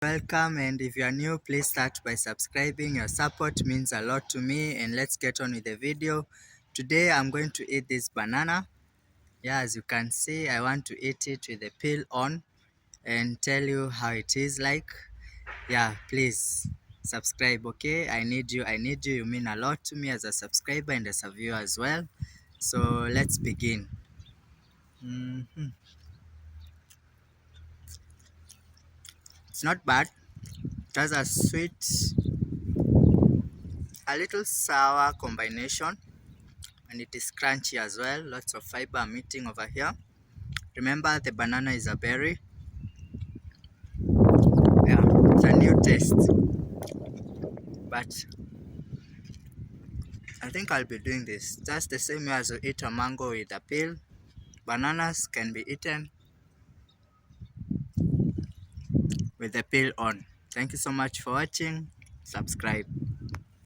Welcome, and if you are new, please start by subscribing. Your support means a lot to me, and let's get on with the video. Today I'm going to eat this banana. Yeah, as you can see, I want to eat it with the peel on and tell you how it is like. Yeah, please subscribe. Okay, I need you. You mean a lot to me as a subscriber and as a viewer as well. So let's begin. It's not bad. It has a sweet, a little sour combination, and it is crunchy as well. Lots of fiber I'm eating over here. Remember, the banana is a berry. Yeah, it's a new taste, but I think I'll be doing this just the same way as you eat a mango with a peel. Bananas can be eaten with the peel on. Thank you so much for watching. Subscribe.